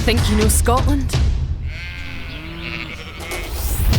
Think you know Scotland?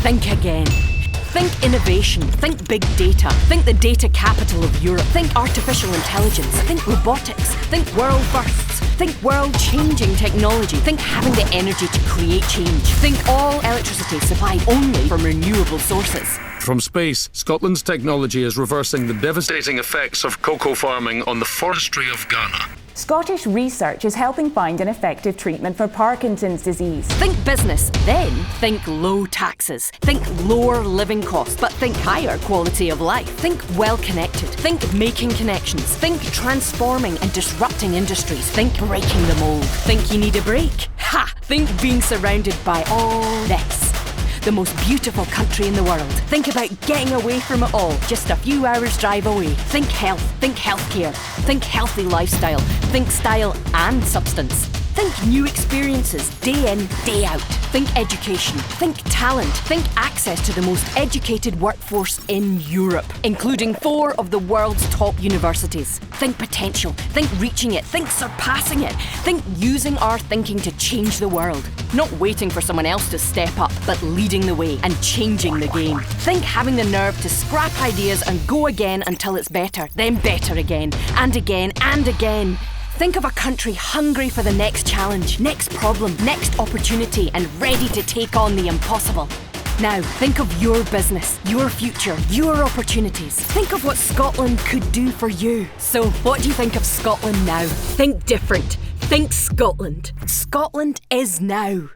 Think again. Think innovation. Think big data. Think the data capital of Europe. Think artificial intelligence. Think robotics. Think world firsts. Think world-changing technology. Think having the energy to create change. Think all electricity supplied only from renewable sources. From space, Scotland's technology is reversing the devastating effects of cocoa farming on the forestry of Ghana. Scottish research is helping find an effective treatment for Parkinson's disease. Think business, then think low taxes. Think lower living costs, but think higher quality of life. Think well-connected. Think making connections. Think transforming and disrupting industries. Think breaking the mould. Think you need a break? Ha! Think being surrounded by all this. The most beautiful country in the world. Think about getting away from it all, just a few hours drive away. Think health, think healthcare, think healthy lifestyle, think style and substance. Think new experiences, day in, day out. Think education, think talent, think access to the most educated workforce in Europe, including 4 of the world's top universities. Think potential, think reaching it, think surpassing it, think using our thinking to change the world. Not waiting for someone else to step up, but leading the way and changing the game. Think having the nerve to scrap ideas and go again until it's better, then better again, and again, and again. Think of a country hungry for the next challenge, next problem, next opportunity, and ready to take on the impossible. Now, think of your business, your future, your opportunities. Think of what Scotland could do for you. So, what do you think of Scotland now? Think different. Think Scotland. Scotland is now.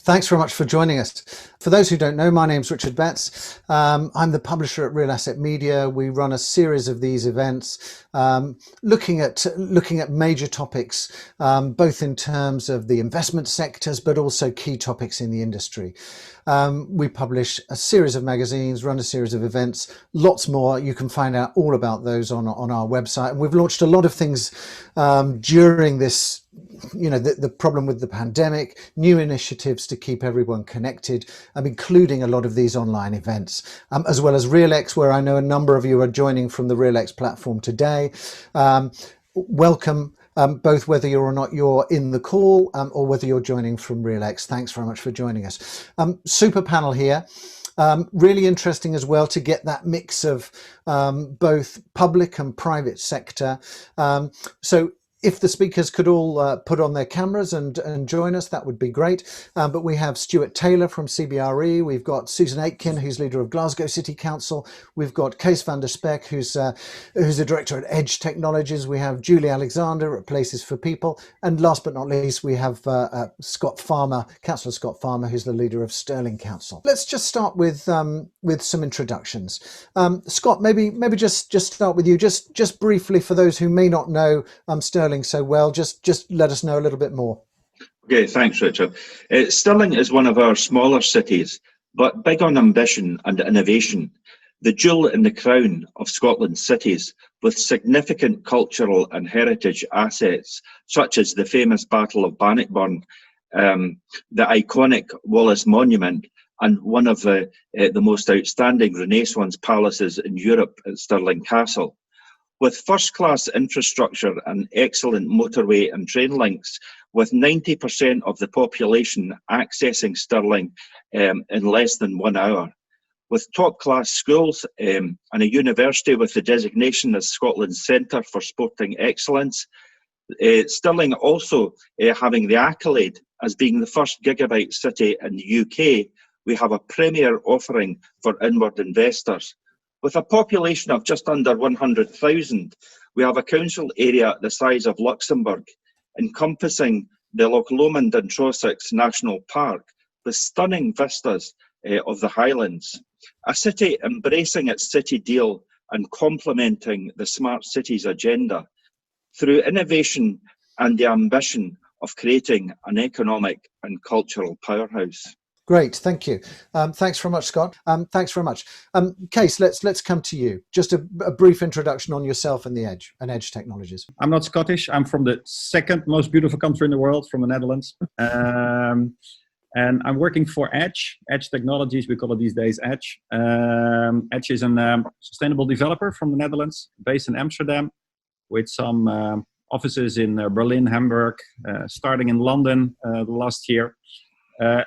Thanks very much for joining us. For those who don't know, my name's Richard Betts. I'm the publisher at Real Asset Media. We run a series of these events looking at major topics, both in terms of the investment sectors, but also key topics in the industry. We publish a series of magazines, run a series of events, lots more. You can find out all about those on our website. And we've launched a lot of things during this, the problem with the pandemic, new initiatives to keep everyone connected, including a lot of these online events, as well as RealX, where I know a number of you are joining from the RealX platform today. Welcome. Both whether you're in the call or whether you're joining from RealX. Thanks very much for joining us. Super panel here. Really interesting as well to get that mix of both public and private sector. So if the speakers could all put on their cameras and join us, that would be great. But we have Stewart Taylor from CBRE. We've got Susan Aitken, who's leader of Glasgow City Council. We've got Cees van der Spek, who's the director at Edge Technologies. We have Julie Alexander at Places for People. And last but not least, we have Scott Farmer, Councillor Scott Farmer, who's the leader of Stirling Council. Let's just start with some introductions. Scott, maybe just start with you, just briefly for those who may not know Stirling so well, just let us know a little bit more. Okay, thanks, Richard. Stirling is one of our smaller cities, but big on ambition and innovation, the jewel in the crown of Scotland's cities, with significant cultural and heritage assets, such as the famous Battle of Bannockburn, the iconic Wallace Monument, and one of the most outstanding Renaissance palaces in Europe at Stirling Castle. With first-class infrastructure and excellent motorway and train links, with 90% of the population accessing Stirling in less than 1 hour. With top-class schools and a university with the designation as Scotland's Centre for Sporting Excellence, Stirling also having the accolade as being the first gigabyte city in the UK, we have a premier offering for inward investors. With a population of just under 100,000, we have a council area the size of Luxembourg, encompassing the Loch Lomond and Trossachs National Park, with stunning vistas of the Highlands. A city embracing its city deal and complementing the Smart Cities agenda through innovation and the ambition of creating an economic and cultural powerhouse. Great, thank you. Thanks very much, Scott. Thanks very much. Cees, let's come to you. Just a brief introduction on yourself and the Edge Technologies. I'm not Scottish. I'm from the second most beautiful country in the world, from the Netherlands. And I'm working for Edge Technologies. We call it these days Edge. Edge is a sustainable developer from the Netherlands, based in Amsterdam, with some offices in Berlin, Hamburg, starting in London last year.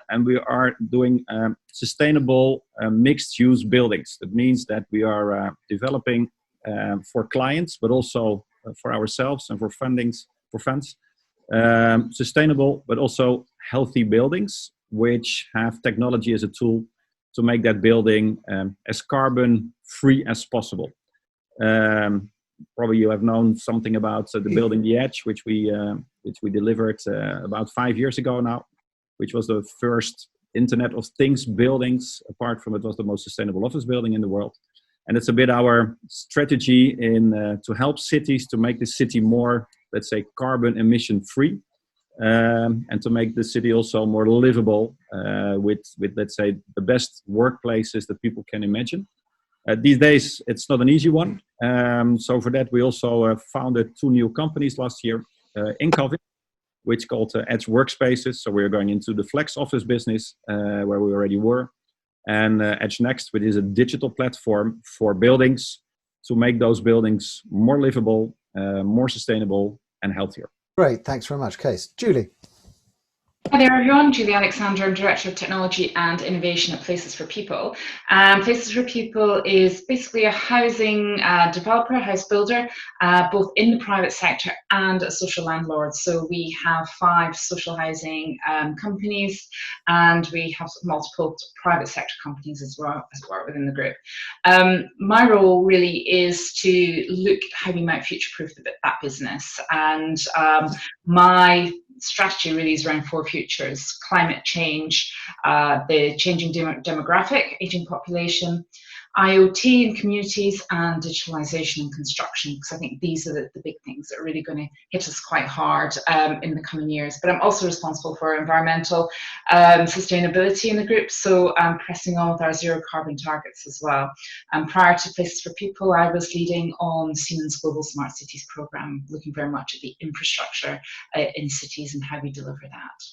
And we are doing sustainable mixed-use buildings. That means that we are developing for clients, but also for ourselves and for funds, sustainable but also healthy buildings, which have technology as a tool to make that building as carbon-free as possible. Probably you have known something about the building The Edge, which we delivered about 5 years ago now, which was the first Internet of Things buildings. Apart from it was the most sustainable office building in the world. And it's a bit our strategy to help cities to make the city more, let's say, carbon emission free, and to make the city also more livable with let's say the best workplaces that people can imagine. These days it's not an easy one, so for that we also founded 2 new companies last year in COVID, which called Edge Workspaces. So we're going into the flex office business where we already were, and Edge Next, which is a digital platform for buildings to make those buildings more livable, more sustainable and healthier. Great, thanks very much, Cees. Julie. Hi there everyone, Julie Alexander, I'm Director of Technology and Innovation at Places for People. Places for People is basically a housing developer, house builder, both in the private sector and a social landlord. So we have 5 social housing companies, and we have multiple private sector companies as well within the group. My role really is to look at how we might future-proof that business, and my strategy really is around 4 futures: climate change, the changing demographic, aging population, IoT in communities, and digitalisation in construction, because I think these are the big things that are really going to hit us quite hard in the coming years. But I'm also responsible for environmental sustainability in the group, so I'm pressing on with our zero carbon targets as well. Prior to Places for People, I was leading on Siemens Global Smart Cities programme, looking very much at the infrastructure in cities and how we deliver that.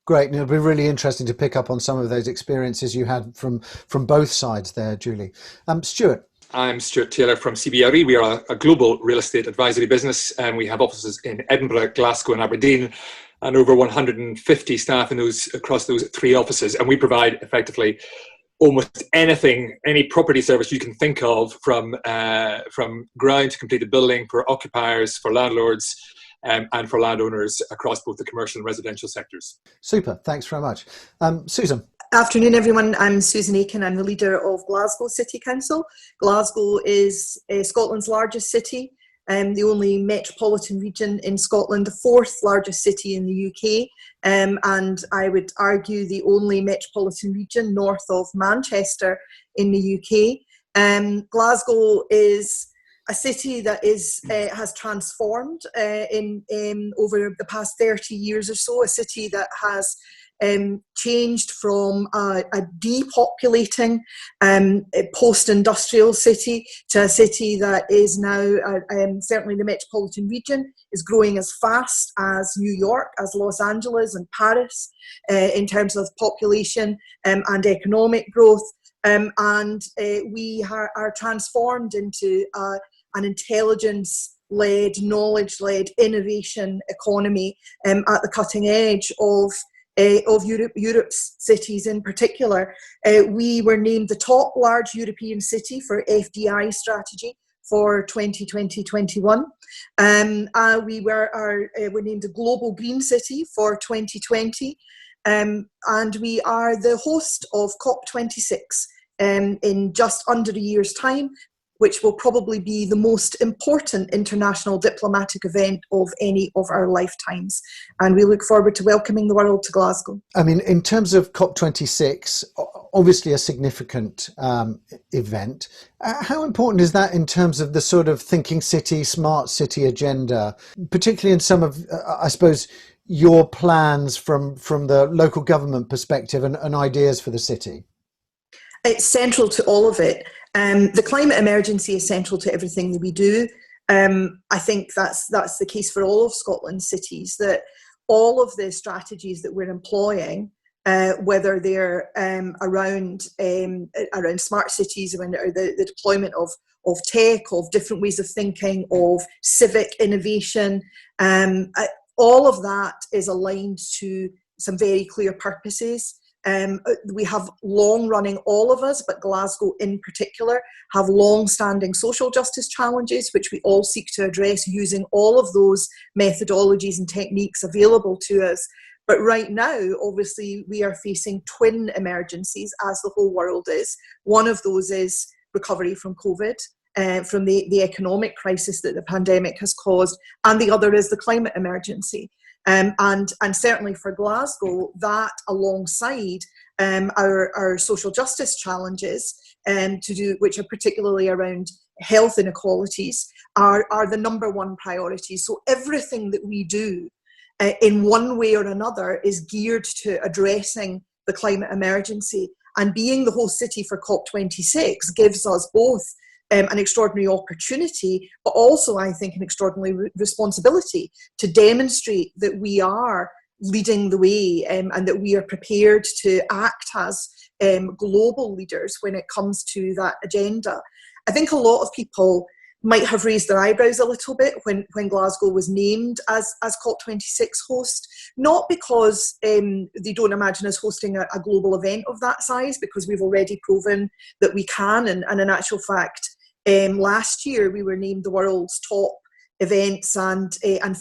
Great, and it'll be really interesting to pick up on some of those experiences you had from both sides there, Julie. Stewart. I'm Stewart Taylor from CBRE. We are a global real estate advisory business, and we have offices in Edinburgh, Glasgow and Aberdeen, and over 150 staff across those 3 offices. And we provide effectively almost anything, any property service you can think of, from ground to completed building, for occupiers, for landlords, and for landowners across both the commercial and residential sectors. Super, thanks very much. Susan. Afternoon everyone, I'm Susan Aitken, I'm the leader of Glasgow City Council. Glasgow is Scotland's largest city, the only metropolitan region in Scotland, the 4th largest city in the UK, and I would argue the only metropolitan region north of Manchester in the UK. Glasgow is a city that has transformed over the past 30 years or so, a city that has changed from a depopulating post-industrial city to a city that is now, certainly the metropolitan region, is growing as fast as New York, as Los Angeles and Paris in terms of population and economic growth. And we are transformed into an intelligence-led, knowledge-led innovation economy at the cutting edge of Europe's cities in particular. We were named the top large European city for FDI strategy for 2020-21. We were named a global green city for 2020. And we are the host of COP26 in just under a year's time, which will probably be the most important international diplomatic event of any of our lifetimes. And we look forward to welcoming the world to Glasgow. I mean, in terms of COP26, obviously a significant event. How important is that in terms of the sort of thinking city, smart city agenda, particularly in some of, I suppose, your plans from the local government perspective and ideas for the city? It's central to all of it. The climate emergency is central to everything that we do. I think that's the case for all of Scotland's cities, that all of the strategies that we're employing whether they're around smart cities, or the deployment of tech, of different ways of thinking, of civic innovation. All of that is aligned to some very clear purposes. We have long-running, all of us, but Glasgow in particular, have long-standing social justice challenges, which we all seek to address using all of those methodologies and techniques available to us. But right now, obviously, we are facing twin emergencies, as the whole world is. One of those is recovery from COVID, from the economic crisis that the pandemic has caused, and the other is the climate emergency. And certainly for Glasgow, that alongside our social justice challenges, which are particularly around health inequalities, are the number one priority. So everything that we do in one way or another is geared to addressing the climate emergency. And being the host city for COP26 gives us both an extraordinary opportunity, but also, I think, an extraordinary responsibility to demonstrate that we are leading the way, and that we are prepared to act as global leaders when it comes to that agenda. I think a lot of people might have raised their eyebrows a little bit when Glasgow was named as COP26 host, not because they don't imagine us hosting a global event of that size, because we've already proven that we can, and in actual fact, last year we were named the world's top events and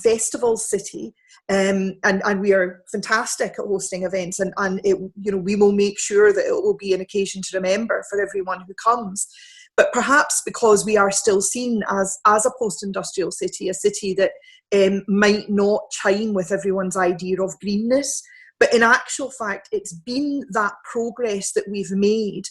festivals city, and we are fantastic at hosting events, and we will make sure that it will be an occasion to remember for everyone who comes. But perhaps because we are still seen as a post-industrial city, a city that might not chime with everyone's idea of greenness, but in actual fact, it's been that progress that we've made,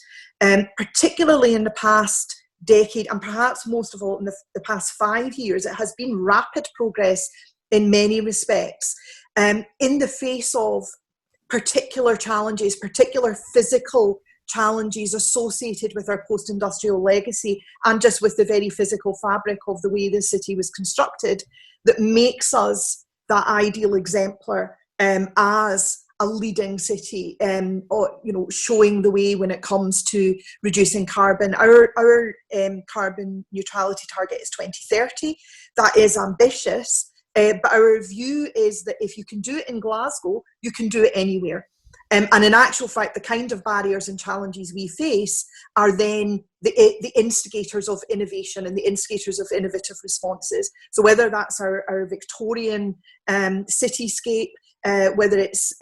particularly in the past decade, and perhaps most of all in the past 5 years. It has been rapid progress in many respects, in the face of particular challenges, particular physical challenges associated with our post-industrial legacy, and just with the very physical fabric of the way the city was constructed, that makes us that ideal exemplar as a leading city, showing the way when it comes to reducing carbon. Our carbon neutrality target is 2030. That is ambitious, but our view is that if you can do it in Glasgow, you can do it anywhere. And in actual fact, the kind of barriers and challenges we face are then the instigators of innovation and the instigators of innovative responses. So whether that's our Victorian cityscape, whether it's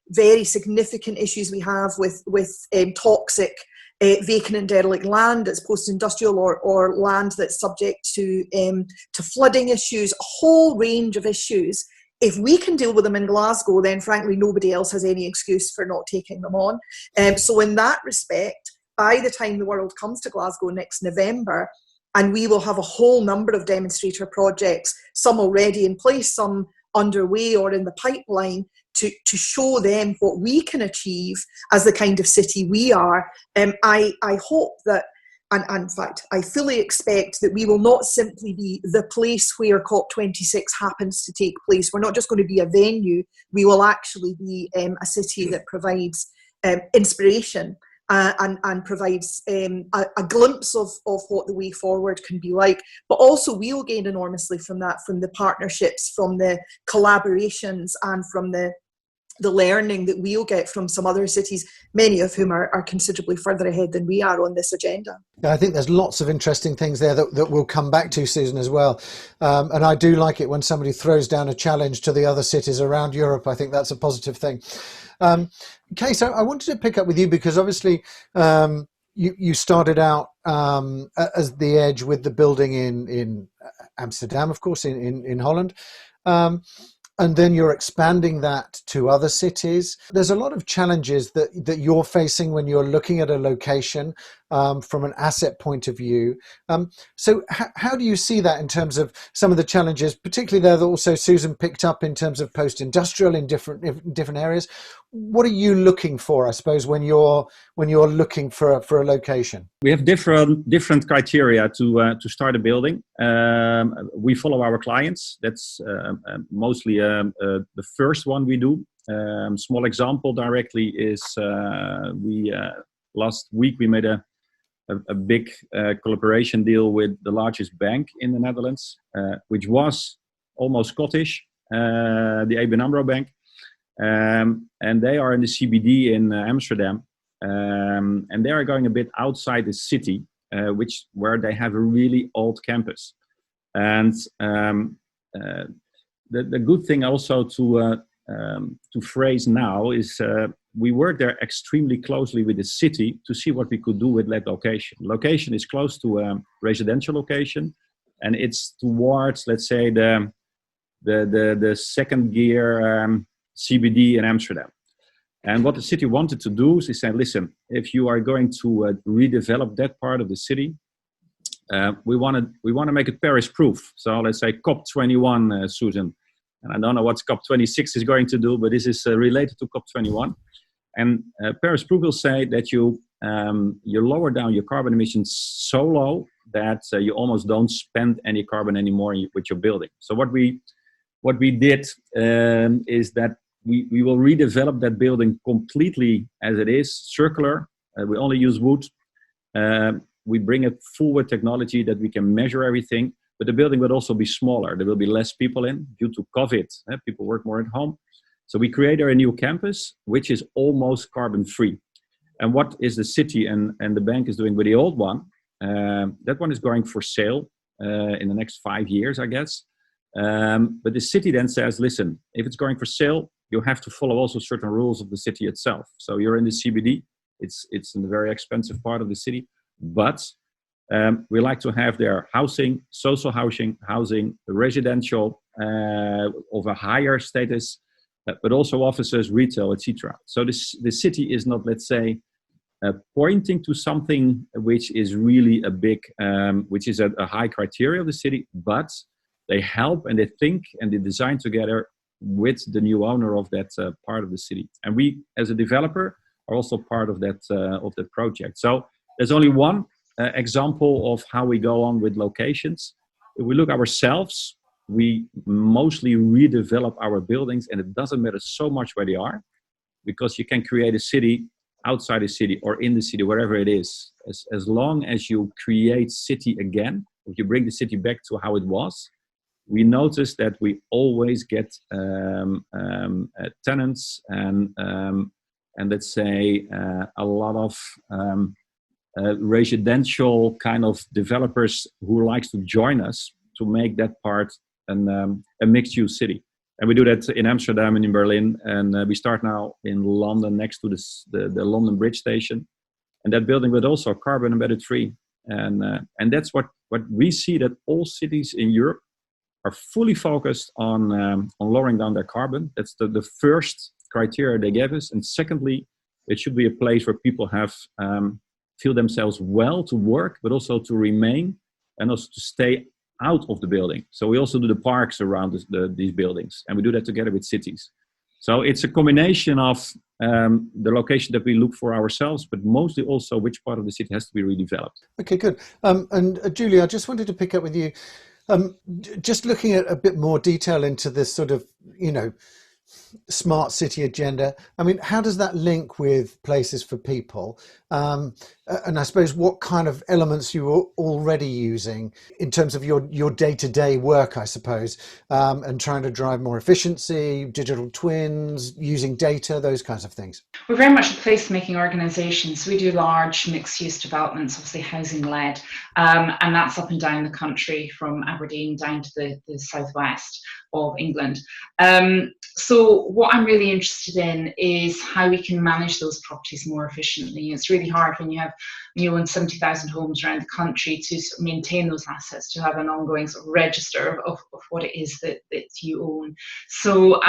very significant issues we have with toxic vacant and derelict land that's post-industrial, or land that's subject to flooding issues, a whole range of issues. If we can deal with them in Glasgow, then frankly nobody else has any excuse for not taking them on. So in that respect, by the time the world comes to Glasgow next November, and we will have a whole number of demonstrator projects, some already in place, some underway or in the pipeline, to show them what we can achieve as the kind of city we are. I hope that, and in fact, I fully expect that we will not simply be the place where COP26 happens to take place. We're not just going to be a venue. We will actually be a city that provides inspiration and provides a glimpse of what the way forward can be like. But also we'll gain enormously from that, from the partnerships, from the collaborations, and from the learning that we'll get from some other cities, many of whom are considerably further ahead than we are on this agenda. Yeah, I think there's lots of interesting things there that we'll come back to, Susan, as well. And I do like it when somebody throws down a challenge to the other cities around Europe. I think that's a positive thing. Kay, so I wanted to pick up with you because obviously you started out as the Edge with the building in Amsterdam, of course, in Holland. And then you're expanding that to other cities. There's a lot of challenges that you're facing when you're looking at a location from an asset point of view. So how do you see that in terms of some of the challenges, particularly there that also Susan picked up in terms of post-industrial in different areas? What are you looking for, I suppose, when you're looking for a location? We have different criteria to start a building. We follow our clients. That's mostly the first one we do. Small example directly is last week we made a big collaboration deal with the largest bank in the Netherlands, which was almost Scottish, the ABN AMRO Bank. And they are in the CBD in Amsterdam. And they are going a bit outside the city, where they have a really old campus. And the good thing also to phrase now is we work there extremely closely with the city to see what we could do with that location. Location is close to a residential location, and it's towards, let's say, the second gear CBD in Amsterdam. And what the city wanted to do is say, listen, if you are going to redevelop that part of the city, we want to make it Paris-proof. So let's say COP21, Susan. And I don't know what COP26 is going to do, but this is related to COP21. And Paris-proof will say that you lower down your carbon emissions so low that you almost don't spend any carbon anymore with your building. So what we did is that we will redevelop that building completely as it is, circular. We only use wood. We bring it forward technology that we can measure everything, but the building will also be smaller. There will be less people in due to COVID. People work more at home. So we created a new campus, which is almost carbon free. And what is the city and the bank is doing with the old one? That one is going for sale in the next 5 years, I guess. But the city then says, listen, if it's going for sale, you have to follow also certain rules of the city itself. So you're in the CBD. It's in the very expensive part of the city. But we like to have their housing, social housing, residential of a higher status, but also offices, retail, etc. So the city is not, let's say, pointing to something which is really a big, which is a high criteria of the city, but they help and they think and they design together with the new owner of that part of the city. And we, as a developer, are also part of that project. So there's only one example of how we go on with locations. If we look ourselves, we mostly redevelop our buildings, and it doesn't matter so much where they are, because you can create a city outside the city or in the city, wherever it is. As long as you create city again, if you bring the city back to how it was, we notice that we always get tenants and let's say a lot of residential kind of developers who likes to join us to make that part a mixed-use city. And we do that in Amsterdam and in Berlin, and we start now in London next to the London Bridge station. And that building will also carbon embedded free. And that's what we see, that all cities in Europe are fully focused on lowering down their carbon. That's the first criteria they gave us. And secondly, it should be a place where people have feel themselves well to work, but also to remain and also to stay out of the building. So we also do the parks around these buildings, and we do that together with cities. So it's a combination of the location that we look for ourselves, but mostly also which part of the city has to be redeveloped. Okay, good. And Julie, I just wanted to pick up with you, just looking at a bit more detail into this sort of, smart city agenda. I mean, how does that link with places for people? And I suppose what kind of elements you are already using in terms of your day-to-day work, I suppose, and trying to drive more efficiency, digital twins, using data, those kinds of things. We're very much a place-making organisation, so we do large mixed-use developments, obviously housing-led, and that's up and down the country from Aberdeen down to the southwest of England. So what I'm really interested in is how we can manage those properties more efficiently. It's really hard when you own 70,000 homes around the country to maintain those assets, to have an ongoing sort of register of what it is that you own. So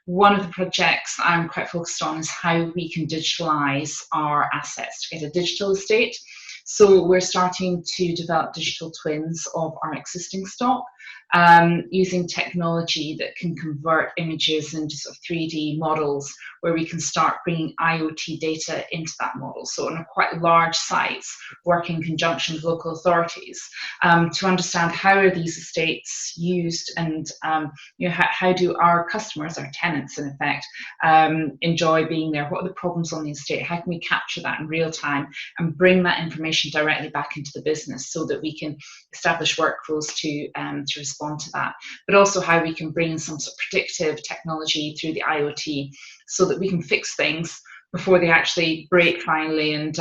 one of the projects I'm quite focused on is how we can digitalise our assets to get a digital estate. So we're starting to develop digital twins of our existing stock. using technology that can convert images into sort of 3D models, where we can start bringing IoT data into that model. So on a quite large sites, work in conjunction with local authorities to understand how are these estates used, and how do our customers, our tenants in effect, enjoy being there? What are the problems on the estate? How can we capture that in real time and bring that information directly back into the business so that we can establish workflows to respond to that? But also how we can bring in some sort of predictive technology through the IoT so that we can fix things before they actually break finally, and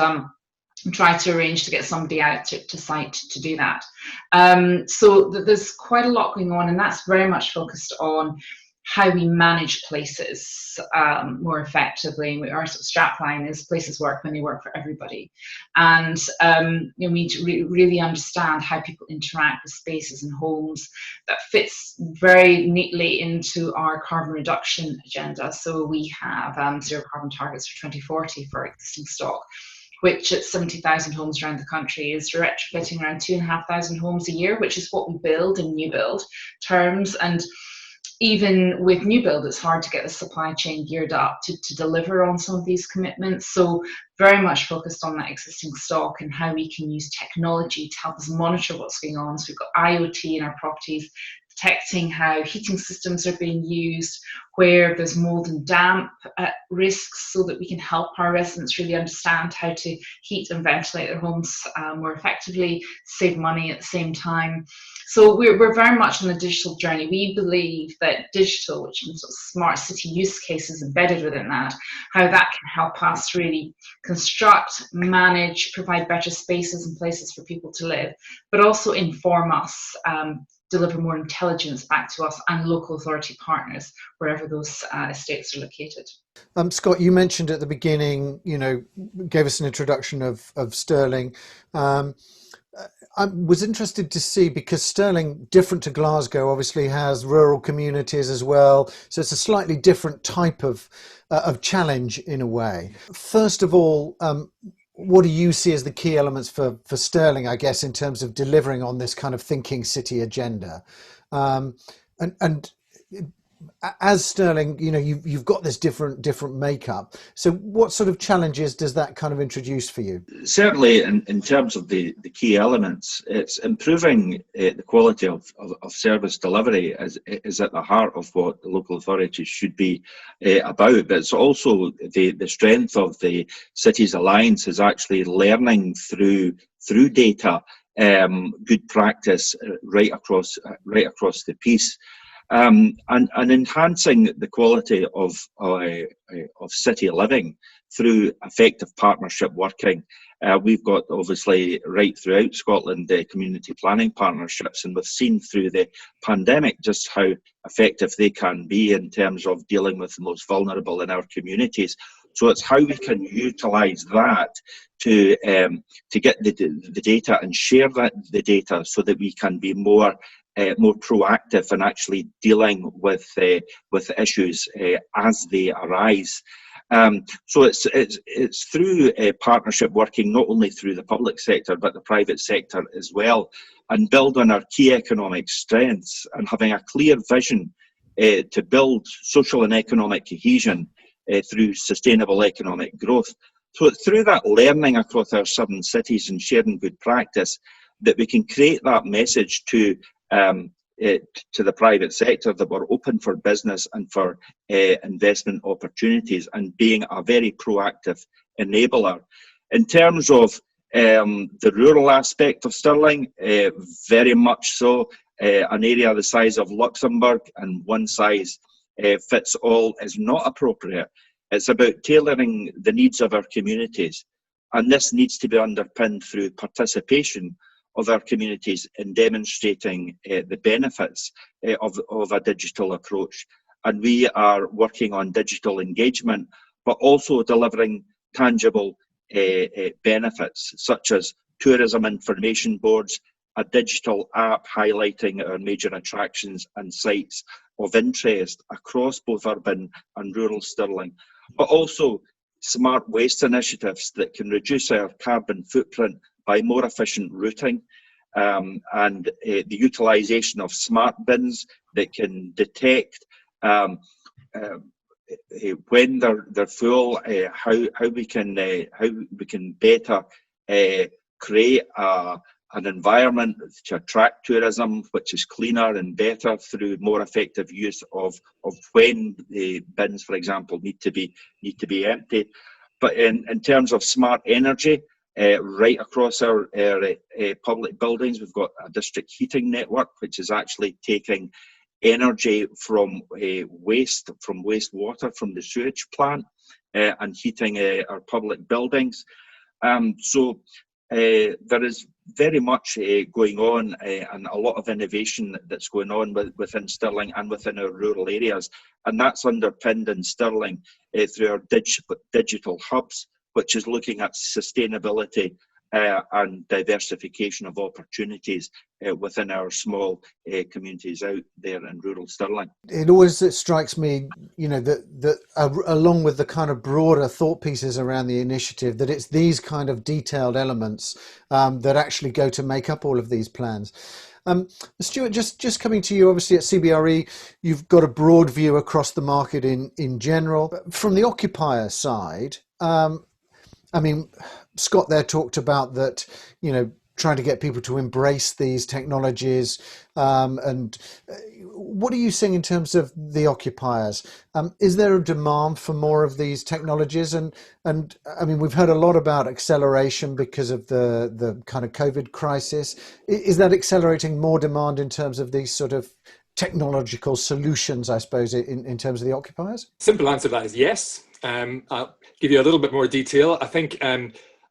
try to arrange to get somebody out to site to do that. So there's quite a lot going on, and that's very much focused on how we manage places more effectively. Our sort of strapline is places work when they work for everybody. And we need to really understand how people interact with spaces and homes. That fits very neatly into our carbon reduction agenda. So we have zero carbon targets for 2040 for existing stock, which at 70,000 homes around the country is retrofitting around 2,500 homes a year, which is what we build in new build terms. And even with new build, it's hard to get the supply chain geared up to deliver on some of these commitments. So very much focused on that existing stock and how we can use technology to help us monitor what's going on. So we've got IoT in our properties, detecting how heating systems are being used, where there's mold and damp risks, so that we can help our residents really understand how to heat and ventilate their homes more effectively, save money at the same time. So we're very much on the digital journey. We believe that digital, which is sort of smart city use cases embedded within that, how that can help us really construct, manage, provide better spaces and places for people to live, but also inform us, deliver more intelligence back to us and local authority partners wherever those estates are located. Scott, you mentioned at the beginning, gave us an introduction of Stirling. I was interested to see, because Stirling, different to Glasgow, obviously has rural communities as well. So it's a slightly different type of challenge in a way. First of all, what do you see as the key elements for Stirling, I guess, in terms of delivering on this kind of thinking city agenda? And as Stirling, you've got this different makeup. So what sort of challenges does that kind of introduce for you? Certainly, in terms of the key elements, it's improving the quality of service delivery is at the heart of what the local authorities should be about. But it's also the strength of the Cities Alliance is actually learning through data, good practice right across the piece. And enhancing the quality of city living through effective partnership working. We've got, obviously, right throughout Scotland, community planning partnerships, and we've seen through the pandemic just how effective they can be in terms of dealing with the most vulnerable in our communities. So it's how we can utilise that to get the data and share the data so that we can be more proactive in actually dealing with issues as they arise. So it's through partnership working, not only through the public sector but the private sector as well, and build on our key economic strengths and having a clear vision to build social and economic cohesion through sustainable economic growth. So it's through that learning across our 7 cities and sharing good practice that we can create that message to the private sector that we're open for business and for investment opportunities, and being a very proactive enabler. In terms of the rural aspect of Stirling, very much so. An area the size of Luxembourg and one size fits all is not appropriate. It's about tailoring the needs of our communities, and this needs to be underpinned through participation of our communities in demonstrating the benefits of a digital approach. And we are working on digital engagement, but also delivering tangible benefits, such as tourism information boards, a digital app highlighting our major attractions and sites of interest across both urban and rural Stirling, but also smart waste initiatives that can reduce our carbon footprint by more efficient routing, and the utilisation of smart bins that can detect when they're full, how we can better create an environment to attract tourism, which is cleaner and better through more effective use of when the bins, for example, need to be emptied. But in terms of smart energy, right across our public buildings, we've got a district heating network, which is actually taking energy from wastewater from the sewage plant and heating our public buildings. So there is very much going on and a lot of innovation that's going on within Stirling and within our rural areas, and that's underpinned in Stirling through our digital hubs, which is looking at sustainability and diversification of opportunities within our small communities out there in rural Stirling. It always strikes me, that along with the kind of broader thought pieces around the initiative, that it's these kind of detailed elements that actually go to make up all of these plans. Stewart, just coming to you, obviously at CBRE, you've got a broad view across the market in general. But from the occupier side, Scott there talked about that, trying to get people to embrace these technologies. And what are you seeing in terms of the occupiers? Is there a demand for more of these technologies? And we've heard a lot about acceleration because of the kind of COVID crisis. Is that accelerating more demand in terms of these sort of technological solutions, I suppose, in terms of the occupiers? Simple answer to that is yes. I'll give you a little bit more detail. I think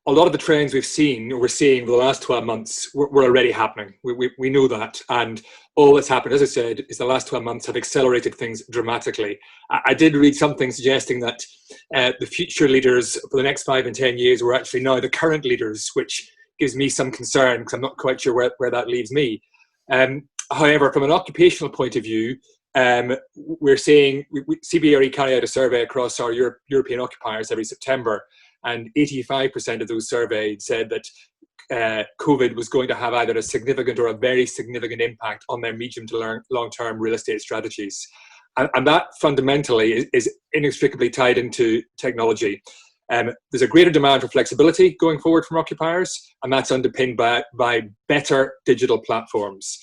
a lot of the trends we're seeing over the last 12 months were already happening. We know that. And all that's happened, as I said, is the last 12 months have accelerated things dramatically. I did read something suggesting that the future leaders for the next 5 and 10 years were actually now the current leaders, which gives me some concern because I'm not quite sure where that leaves me. However, from an occupational point of view, we're seeing CBRE carry out a survey across our European occupiers every September, and 85% of those surveyed said that COVID was going to have either a significant or a very significant impact on their medium to long-term real estate strategies. And that fundamentally is inextricably tied into technology. There's a greater demand for flexibility going forward from occupiers, and that's underpinned by better digital platforms.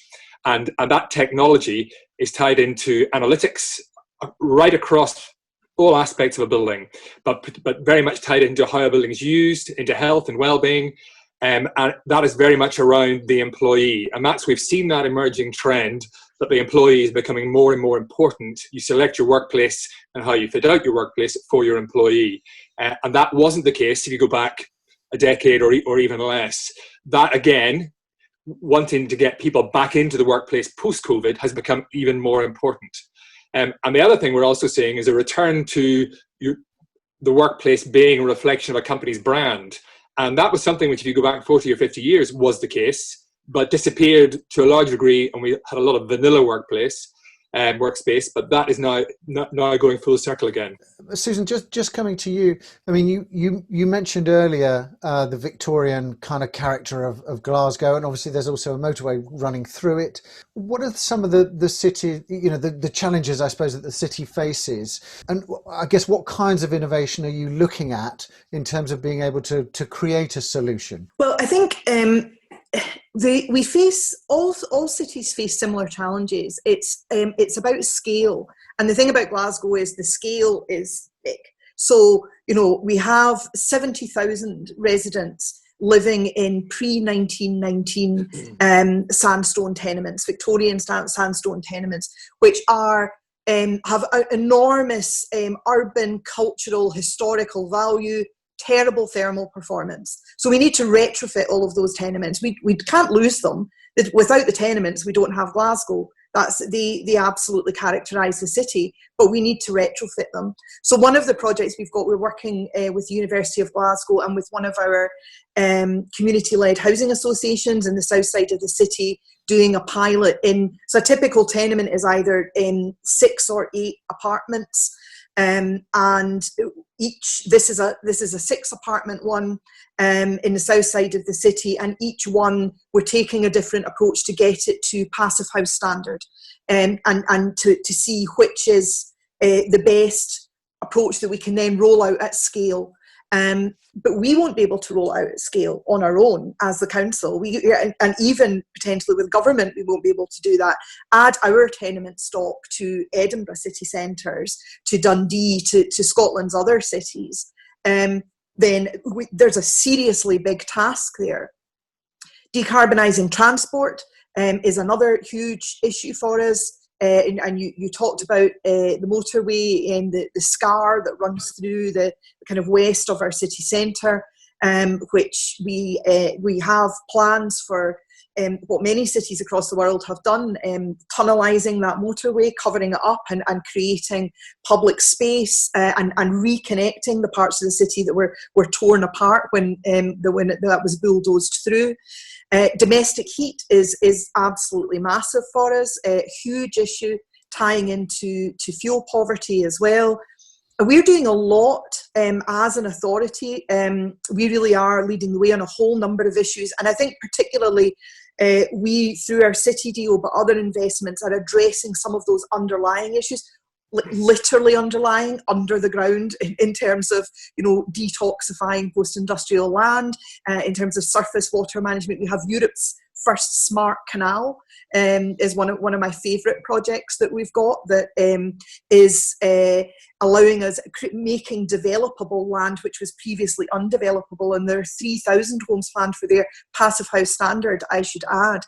And that technology is tied into analytics right across all aspects of a building, but very much tied into how a building is used, into health and well-being, and that is very much around the employee. And we've seen that emerging trend that the employee is becoming more and more important. You select your workplace and how you fit out your workplace for your employee, and that wasn't the case if you go back a decade or even less. That again, wanting to get people back into the workplace post-COVID has become even more important. And the other thing we're also seeing is a return to the workplace being a reflection of a company's brand. And that was something which, if you go back 40 or 50 years, was the case, but disappeared to a large degree, and we had a lot of vanilla workspace, but that is now going full circle again. Susan, just coming to you, you mentioned earlier the Victorian kind of character of Glasgow, and obviously there's also a motorway running through it. What are some of the city, the challenges, I suppose, that the city faces? And I guess what kinds of innovation are you looking at in terms of being able to create a solution? Well, I think we face all cities face similar challenges. It's about scale, and the thing about Glasgow is the scale is big. So we have 70,000 residents living in pre-1919 sandstone tenements, Victorian sandstone tenements, which are have enormous urban, cultural, historical value. Terrible thermal performance. So we need to retrofit all of those tenements. We can't lose them. Without the tenements, we don't have Glasgow. They absolutely characterise the city, but we need to retrofit them. So one of the projects we're working with the University of Glasgow and with one of our community-led housing associations in the south side of the city, doing a pilot so a typical tenement is either 6 or 8 apartments. and this is a 6-apartment one in the south side of the city, and each one we're taking a different approach to get it to passive house standard, and to see which is the best approach that we can then roll out at scale. But we won't be able to roll out at scale on our own as the council. And even potentially with government, we won't be able to do that. Add our tenement stock to Edinburgh city centres, to Dundee, to Scotland's other cities, then there's a seriously big task there. Decarbonising transport is another huge issue for us. And you talked about the motorway and the scar that runs through the kind of west of our city centre, which we have plans for what many cities across the world have done, tunnellising that motorway, covering it up and creating public space and reconnecting the parts of the city that were torn apart when that was bulldozed through. Domestic heat is absolutely massive for us, a huge issue tying into fuel poverty as well. We're doing a lot as an authority. We really are leading the way on a whole number of issues, and I think particularly we, through our city deal but other investments, are addressing some of those underlying issues, literally underlying, under the ground, in terms of, detoxifying post-industrial land, in terms of surface water management. We have Europe's first smart canal, is one of my favourite projects that we've got, that is allowing us, making developable land which was previously undevelopable, and there are 3,000 homes planned for their passive house standard, I should add.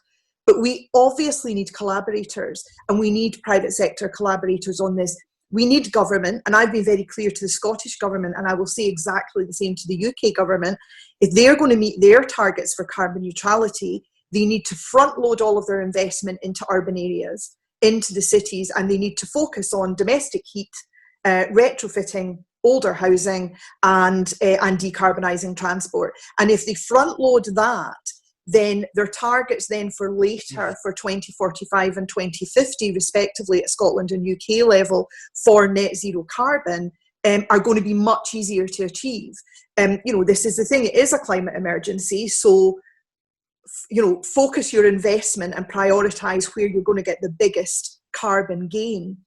But we obviously need collaborators, and we need private sector collaborators on this. We need government, and I've been very clear to the Scottish Government, and I will say exactly the same to the UK Government. If they're going to meet their targets for carbon neutrality, they need to front load all of their investment into urban areas, into the cities, and they need to focus on domestic heat, retrofitting older housing, and decarbonising transport. And if they front load that, then their targets then for later, for 2045 and 2050 respectively at Scotland and UK level for net zero carbon, are going to be much easier to achieve. This is the thing, it is a climate emergency, so focus your investment and prioritise where you're going to get the biggest carbon gain.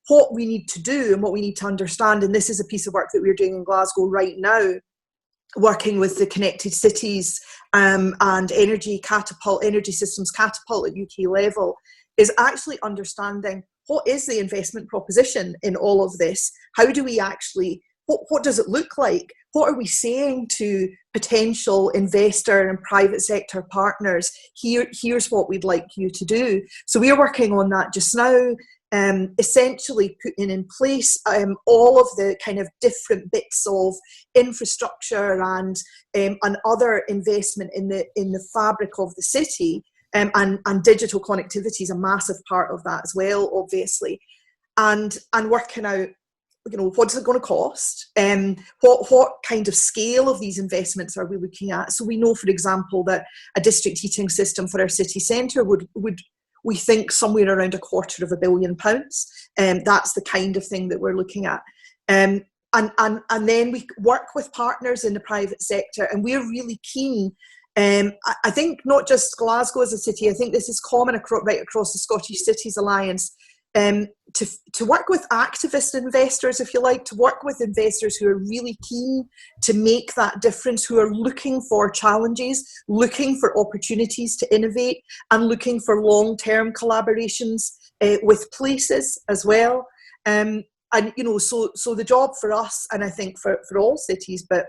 What we need to do and what we need to understand, and this is a piece of work that we're doing in Glasgow right now, working with the Connected Cities and Energy Systems Catapult at UK level, is actually understanding what is the investment proposition in all of this. How do we actually, what does it look like? What are we saying to potential investor and private sector partners? Here's what we'd like you to do. So we're working on that just now. Essentially putting in place all of the kind of different bits of infrastructure and other investment in the fabric of the city, and digital connectivity is a massive part of that as well, obviously, and working out, what's it going to cost, what kind of scale of these investments are we looking at. So we know, for example, that a district heating system for our city centre would we think somewhere around £250 million. That's the kind of thing that we're looking at. And then we work with partners in the private sector, and we're really keen. I think not just Glasgow as a city, I think this is common right across the Scottish Cities Alliance, to work with activist investors, if you like, to work with investors who are really keen to make that difference, who are looking for challenges, looking for opportunities to innovate, and looking for long-term collaborations with places as well. So the job for us, and I think for all cities, but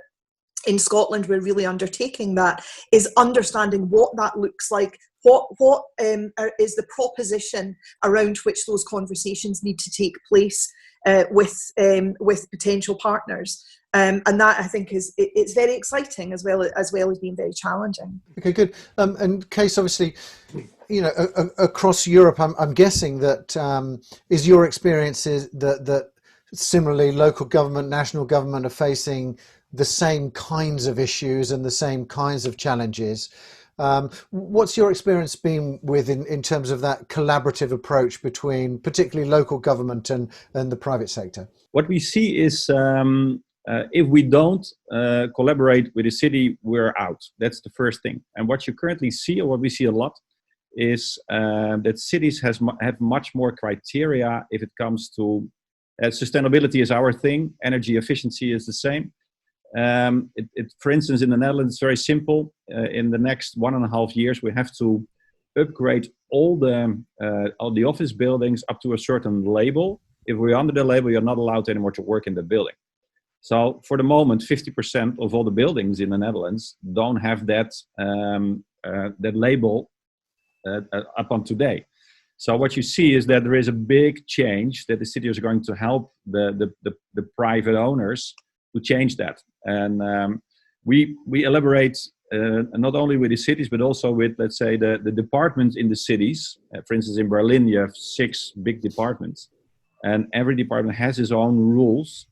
in Scotland we're really undertaking that, is understanding what that looks like, what is the proposition around which those conversations need to take place with potential partners, and that, I think, it's very exciting as well as being very challenging. Okay, good. And Cees, obviously, across Europe, I'm guessing that is your experience is that similarly local government, national government are facing the same kinds of issues and the same kinds of challenges. What's your experience been with in terms of that collaborative approach between particularly local government and the private sector? What we see is if we don't collaborate with the city, we're out. That's the first thing. And what you currently see, or what we see a lot, is that cities have much more criteria if it comes to sustainability is our thing, energy efficiency is the same. For instance, in the Netherlands, it's very simple. In the next 1.5 years, we have to upgrade all the office buildings up to a certain label. If we're under the label, you're not allowed anymore to work in the building. So for the moment, 50% of all the buildings in the Netherlands don't have that label up on today. So what you see is that there is a big change that the city is going to help the private owners to change that. And we elaborate not only with the cities, but also with, let's say, the departments in the cities. For instance, in Berlin, you have 6 big departments, and every department has its own rules.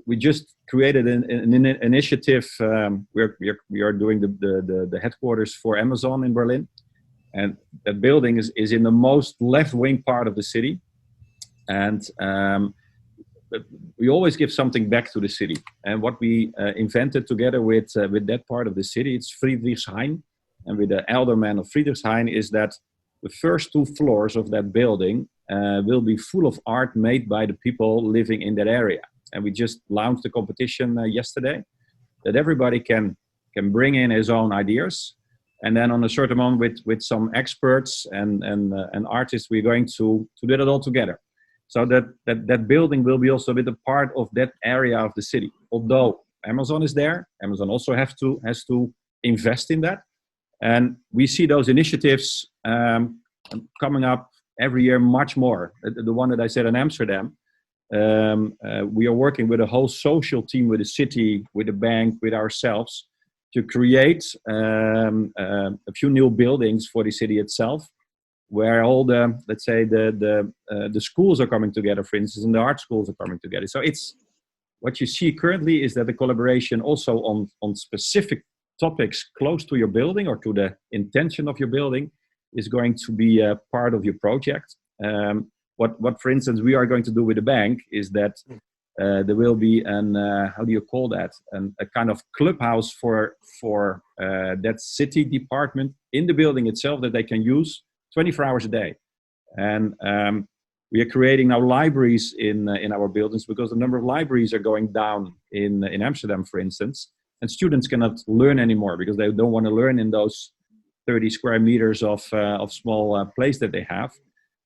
We just created an initiative. We are doing the headquarters for Amazon in Berlin, and that building is in the most left-wing part of the city. And we always give something back to the city. And what we invented together with that part of the city, it's Friedrichshain, and with the alderman of Friedrichshain, is that the first 2 floors of that building will be full of art made by the people living in that area. And we just launched the competition yesterday, that everybody can bring in his own ideas. And then on a certain moment with some experts and artists, we're going to do it all together. So that building will be also a bit a part of that area of the city. Although Amazon is there, Amazon also has to invest in that. And we see those initiatives coming up every year much more. The one that I said in Amsterdam, we are working with a whole social team with the city, with the bank, with ourselves, to create a few new buildings for the city itself, where all the, let's say, the schools are coming together, for instance, and the art schools are coming together. So it's what you see currently is that the collaboration also on specific topics close to your building or to the intention of your building is going to be a part of your project. What, for instance, we are going to do with the bank is that there will be how do you call that? A kind of clubhouse for that city department in the building itself that they can use 24 hours a day. And we are creating now libraries in our buildings because the number of libraries are going down in Amsterdam, for instance, and students cannot learn anymore because they don't want to learn in those 30 square meters of small place that they have.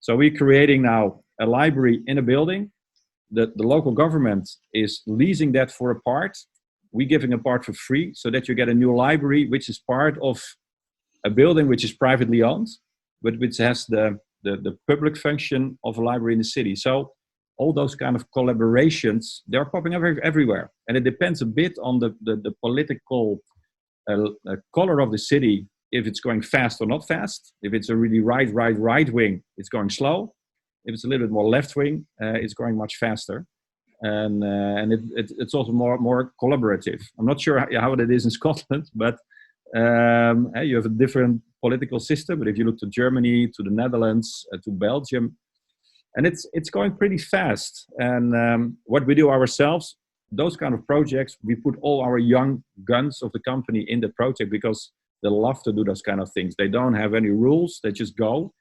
So we're creating now a library in a building. The local government is leasing that for a part. We're giving a part for free so that you get a new library, which is part of a building which is privately owned, but which has the public function of a library in the city. So all those kind of collaborations, they're popping up everywhere. And it depends a bit on the political color of the city, if it's going fast or not fast. If it's a really right wing, it's going slow. If it's a little bit more left wing, it's going much faster. And it's also more collaborative. I'm not sure how it is in Scotland, but you have a different political system. But if you look to Germany, to the Netherlands, to Belgium, and it's going pretty fast. And what we do ourselves, those kind of projects, we put all our young guns of the company in the project because they love to do those kind of things. They don't have any rules. They just go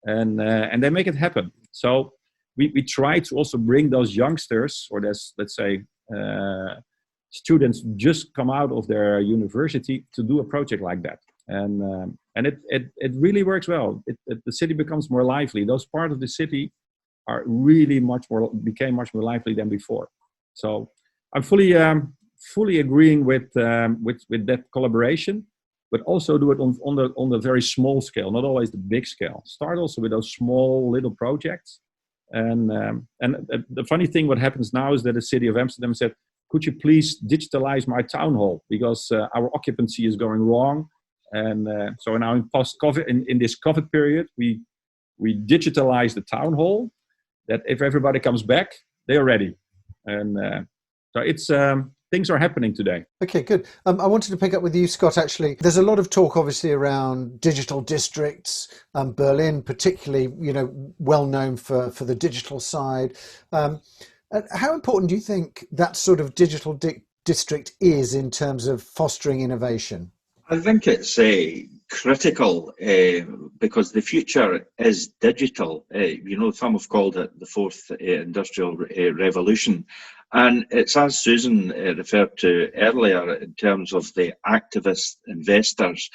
and they make it happen. So we try to also bring those youngsters, or let's say students just come out of their university to do a project like that. And it really works well. The city becomes more lively. Those parts of the city are really became much more lively than before. So I'm fully agreeing with that collaboration, but also do it on the very small scale, not always the big scale. Start also with those small little projects. And the funny thing, what happens now is that the city of Amsterdam said, could you please digitalize my town hall? Because our occupancy is going wrong. And so now in post-COVID, in this COVID period, we digitalize the town hall, that if everybody comes back, they are ready. And so things are happening today. Okay, good. I wanted to pick up with you, Scott, actually. There's a lot of talk, obviously, around digital districts, Berlin particularly, well known for the digital side. How important do you think that sort of digital district is in terms of fostering innovation? I think it's critical because the future is digital. Some have called it the fourth industrial revolution. And it's as Susan referred to earlier in terms of the activist investors.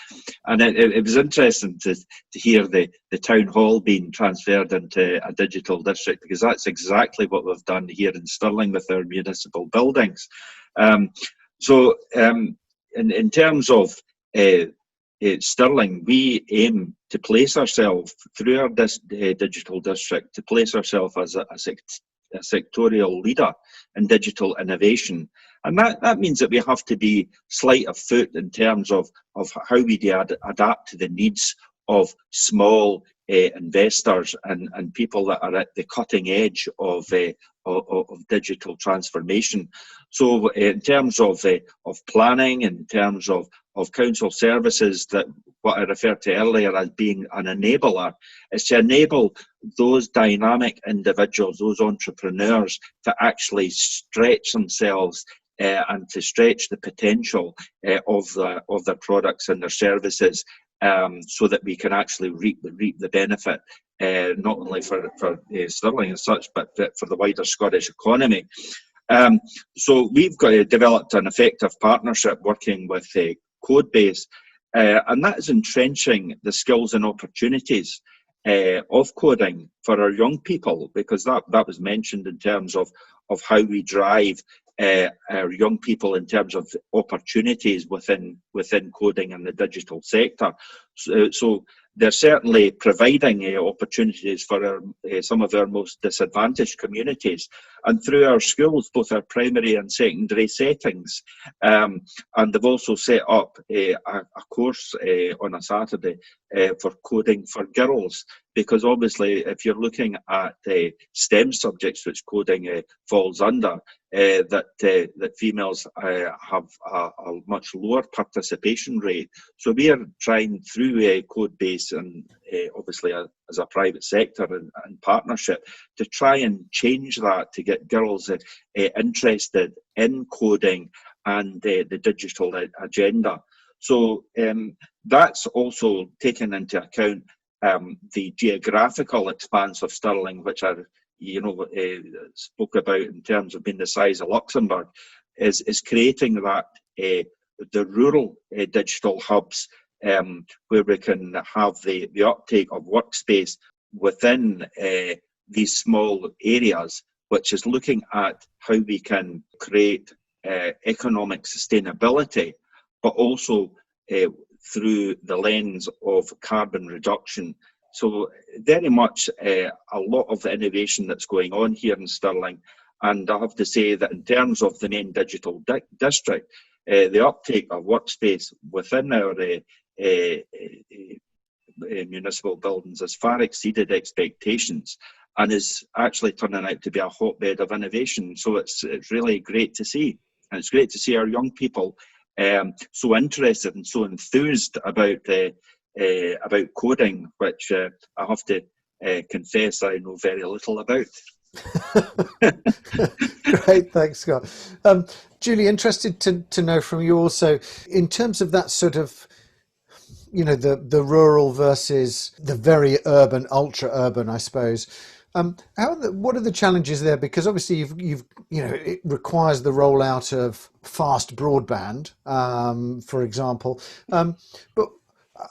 And it was interesting to hear the town hall being transferred into a digital district, because that's exactly what we've done here in Stirling with our municipal buildings. So in terms of Stirling, we aim to place ourselves through our digital district, to place ourselves as a sectorial leader in digital innovation. And that means that we have to be slight of foot in terms of how we adapt to the needs of small investors and people that are at the cutting edge of digital transformation. So in terms of planning, in terms of council services, that what I referred to earlier as being an enabler, is to enable those dynamic individuals, those entrepreneurs, to actually stretch themselves and to stretch the potential of their products and their services, so that we can actually reap the benefit, not only for Stirling as such, but for the wider Scottish economy. So we've developed an effective partnership working with Codebase, and that is entrenching the skills and opportunities of coding for our young people, because that was mentioned in terms of how we drive our young people in terms of opportunities within coding and the digital sector. So they're certainly providing opportunities for some of our most disadvantaged communities, and through our schools, both our primary and secondary settings. And they've also set up a course on a Saturday for coding for girls, because obviously if you're looking at STEM subjects, which coding falls under, that females have a much lower participation rate. So we are trying through Codebase and obviously as a private sector and partnership to try and change that, to get girls interested in coding and the digital agenda. So that's also taken into account the geographical expanse of Stirling, which I spoke about in terms of being the size of Luxembourg, is creating that the rural digital hubs, where we can have the uptake of workspace within these small areas, which is looking at how we can create economic sustainability, but also through the lens of carbon reduction. So very much a lot of the innovation that's going on here in Stirling. And I have to say that in terms of the main digital district, the uptake of workspace within our municipal buildings has far exceeded expectations and is actually turning out to be a hotbed of innovation. So it's really great to see. And it's great to see our young people so interested and so enthused about coding, which I have to confess I know very little about. Great, thanks, Scott. Julie, interested to know from you also, in terms of that sort of, the rural versus the very urban, ultra urban, I suppose. What are the challenges there? Because obviously it requires the rollout of fast broadband, for example. But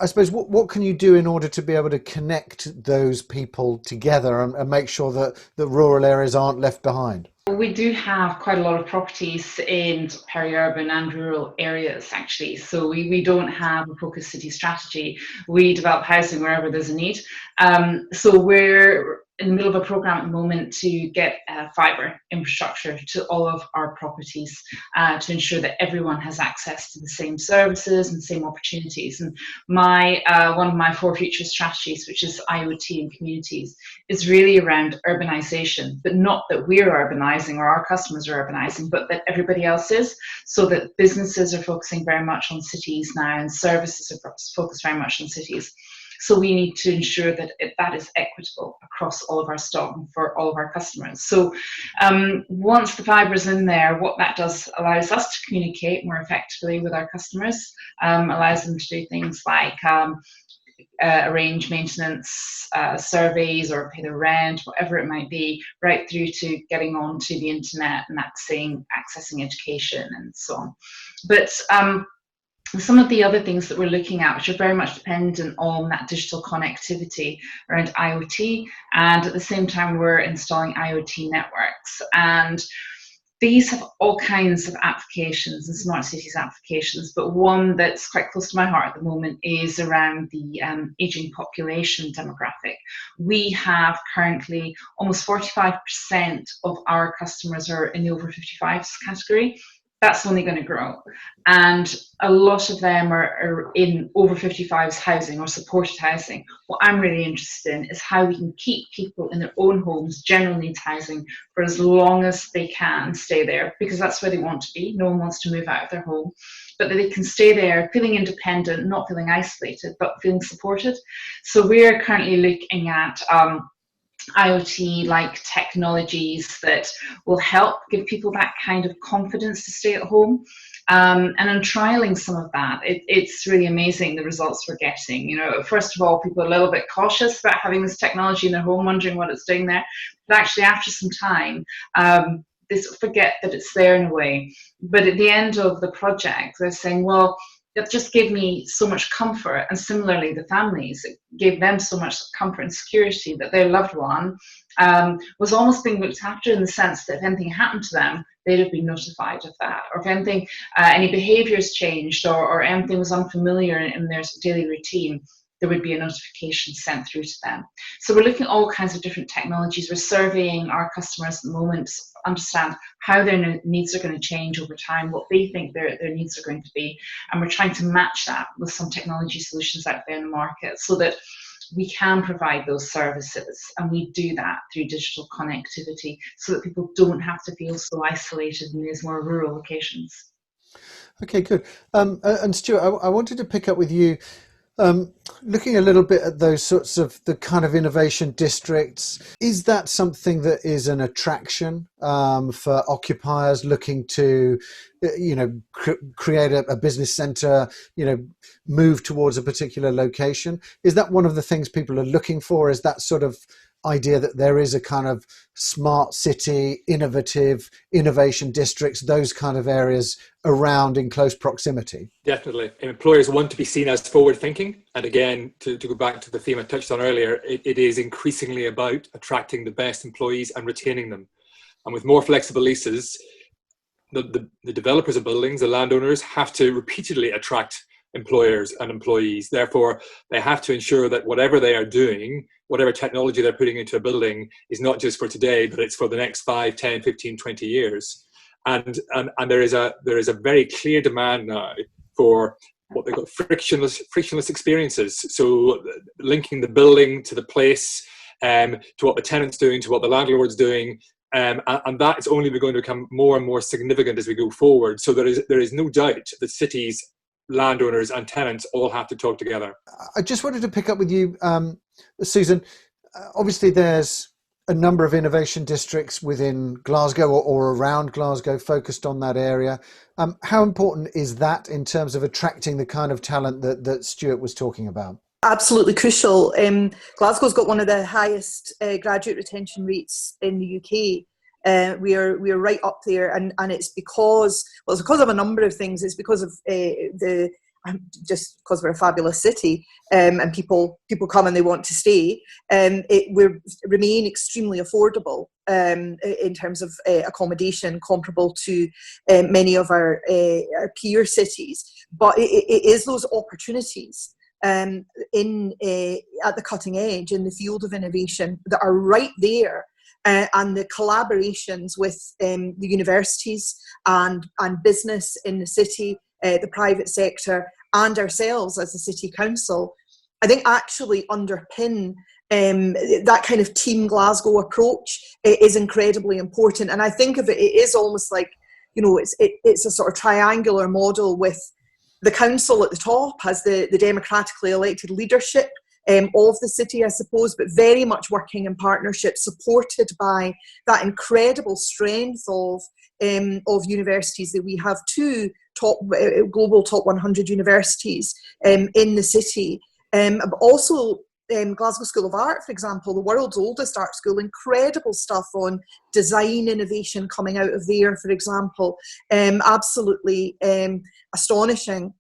I suppose what can you do in order to be able to connect those people together and make sure that the rural areas aren't left behind? We do have quite a lot of properties in peri-urban and rural areas, actually. So we don't have a focused city strategy. We develop housing wherever there's a need. So we're in the middle of a program at the moment to get fibre infrastructure to all of our properties to ensure that everyone has access to the same services and same opportunities. And one of my 4 future strategies, which is IoT in communities, is really around urbanisation, but not that we're urbanising urbanising, or our customers are urbanising, but that everybody else is, so that businesses are focusing very much on cities now, and services are focused very much on cities. So we need to ensure that that is equitable across all of our stock and for all of our customers. So once the fibre is in there, what that does allows us to communicate more effectively with our customers, allows them to do things like arrange maintenance surveys or pay the rent, whatever it might be, right through to getting onto the internet and accessing education and so on. But some of the other things that we're looking at, which are very much dependent on that digital connectivity around IoT, and at the same time we're installing IoT networks, and these have all kinds of applications and smart cities applications, but one that's quite close to my heart at the moment is around the ageing population demographic. We have currently almost 45% of our customers are in the over 55s category. That's only going to grow, and a lot of them are in over 55s housing or supported housing. What I'm really interested in is how we can keep people in their own homes, general needs housing, for as long as they can stay there, because that's where they want to be. No one wants to move out of their home, but that they can stay there feeling independent, not feeling isolated, but feeling supported. So we're currently looking at IoT-like technologies that will help give people that kind of confidence to stay at home. And I'm trialing some of that. It's really amazing, the results we're getting. You know, first of all, people are a little bit cautious about having this technology in their home, wondering what it's doing there. But actually, after some time, they forget that it's there in a way. But at the end of the project, they're saying, well, it just gave me so much comfort, and similarly the families, it gave them so much comfort and security that their loved one was almost being looked after, in the sense that if anything happened to them, they'd have been notified of that, or if anything, any behaviours changed, or anything was unfamiliar in their daily routine, there would be a notification sent through to them. So we're looking at all kinds of different technologies. We're surveying our customers at the moment to understand how their needs are going to change over time, what they think their needs are going to be, and we're trying to match that with some technology solutions out there in the market, so that we can provide those services, and we do that through digital connectivity, so that people don't have to feel so isolated in these more rural locations. Okay, good. And Stewart, I wanted to pick up with you. Looking a little bit at those sorts of the kind of innovation districts, is that something that is an attraction for occupiers looking to, create a business centre, move towards a particular location? Is that one of the things people are looking for? Is that sort of idea that there is a kind of smart city, innovation districts, those kind of areas around in close proximity? Definitely. Employers want to be seen as forward thinking. And again, to go back to the theme I touched on earlier, it is increasingly about attracting the best employees and retaining them. And with more flexible leases, the developers of buildings, the landowners, have to repeatedly attract employers and employees. Therefore, they have to ensure that whatever they are doing, whatever technology they're putting into a building, is not just for today, but it's for the next 5, 10, 15, 20 years. And there is a very clear demand now for what they call frictionless experiences. So linking the building to the place, to what the tenant's doing, to what the landlord's doing. And that is only going to become more and more significant as we go forward. So there is no doubt that cities, landowners and tenants all have to talk together. I just wanted to pick up with you, Susan. Obviously, there's a number of innovation districts within Glasgow or around Glasgow focused on that area. How important is that in terms of attracting the kind of talent that Stewart was talking about? Absolutely crucial. Glasgow's got one of the highest graduate retention rates in the UK. We are right up there, and it's because of a number of things. It's because of just because we're a fabulous city, and people come and they want to stay. We remain extremely affordable in terms of accommodation, comparable to many of our peer cities. But it is those opportunities at the cutting edge in the field of innovation that are right there. And the collaborations with the universities and business in the city, the private sector, and ourselves as a city council, I think actually underpin that kind of Team Glasgow approach is incredibly important. And I think of it, it is almost like, you know, it's a sort of triangular model with the council at the top as the democratically elected leadership of the city, I suppose, but very much working in partnership, supported by that incredible strength of universities that we have. Two global top 100 universities in the city. But also Glasgow School of Art, for example, the world's oldest art school, incredible stuff on design innovation coming out of there, for example, absolutely astonishing.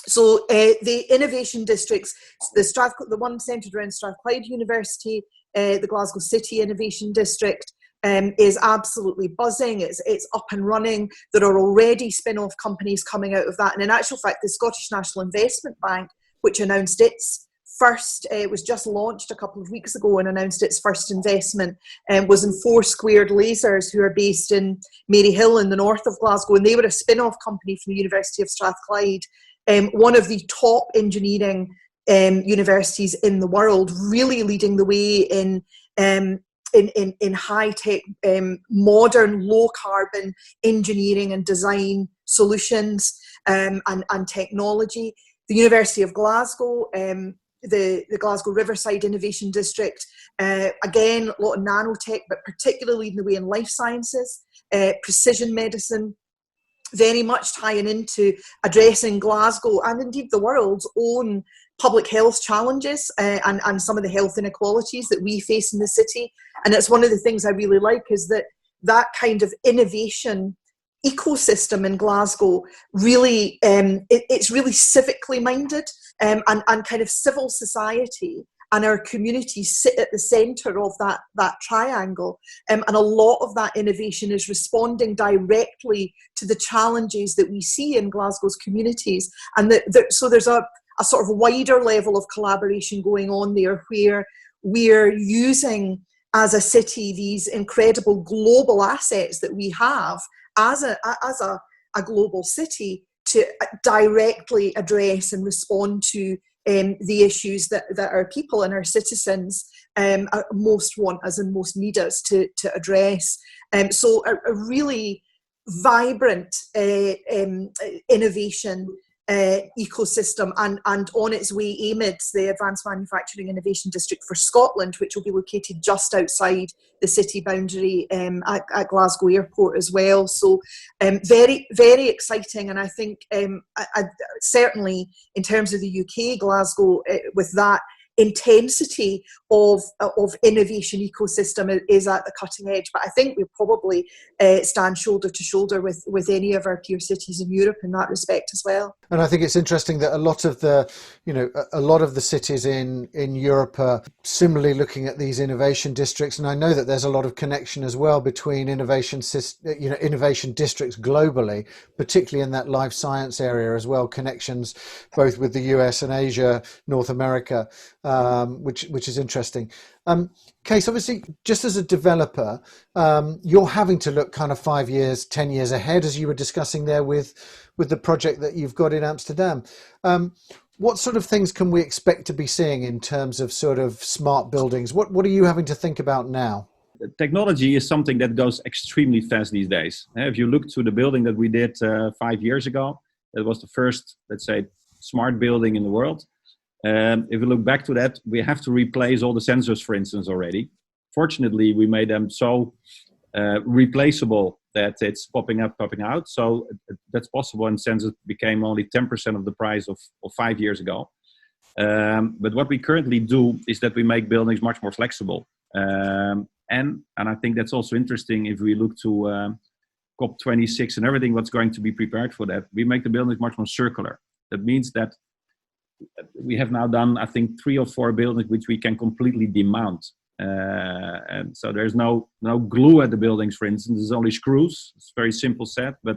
So the innovation districts, the one centred around Strathclyde University, the Glasgow City Innovation District, is absolutely buzzing. It's up and running. There are already spin-off companies coming out of that. And in actual fact, the Scottish National Investment Bank, which announced its first, it was just launched a couple of weeks ago and announced its first investment, was in Four Squared Lasers, who are based in Maryhill in the north of Glasgow. And they were a spin-off company from the University of Strathclyde. One of the top engineering universities in the world, really leading the way in high-tech, modern, low-carbon engineering and design solutions and technology. The University of Glasgow, the Glasgow Riverside Innovation District, again, a lot of nanotech, but particularly leading the way in life sciences, precision medicine, very much tying into addressing Glasgow and indeed the world's own public health challenges and some of the health inequalities that we face in the city. And it's one of the things I really like, is that kind of innovation ecosystem in Glasgow really, it's really civically minded, and kind of civil society and our communities sit at the centre of that triangle. And a lot of that innovation is responding directly to the challenges that we see in Glasgow's communities. And so there's a sort of wider level of collaboration going on there, where we're using as a city these incredible global assets that we have as a global city to directly address and respond to the issues that our people and our citizens most want us and most need us to address. So a really vibrant innovation ecosystem, and on its way, AMIDS, the Advanced Manufacturing Innovation District for Scotland, which will be located just outside the city boundary at Glasgow Airport as well. So very, very exciting. And I think certainly in terms of the UK, Glasgow, with that intensity of innovation ecosystem is at the cutting edge. But I think we probably stand shoulder to shoulder with any of our peer cities in Europe in that respect as well. And I think it's interesting that a lot of the cities in Europe are similarly looking at these innovation districts, and I know that there's a lot of connection as well between innovation districts globally, particularly in that life science area as well. Connections both with the US and Asia, North America. Which is interesting. Cees, obviously, just as a developer, you're having to look kind of 5 years, 10 years ahead, as you were discussing there with the project that you've got in Amsterdam. What sort of things can we expect to be seeing in terms of sort of smart buildings? What are you having to think about now? Technology is something that goes extremely fast these days. If you look to the building that we did 5 years ago, it was the first, let's say, smart building in the world. If we look back to that, we have to replace all the sensors, for instance, already. Fortunately, we made them so replaceable that it's popping up, popping out. So that's possible, and sensors became only 10% of the price of 5 years ago. But what we currently do is that we make buildings much more flexible. And I think that's also interesting if we look to COP26 and everything what's going to be prepared for that. We make the buildings much more circular. That means that we have now done, I think, 3 or 4 buildings which we can completely demount. And so there's no glue at the buildings, for instance. There's only screws. It's a very simple set. But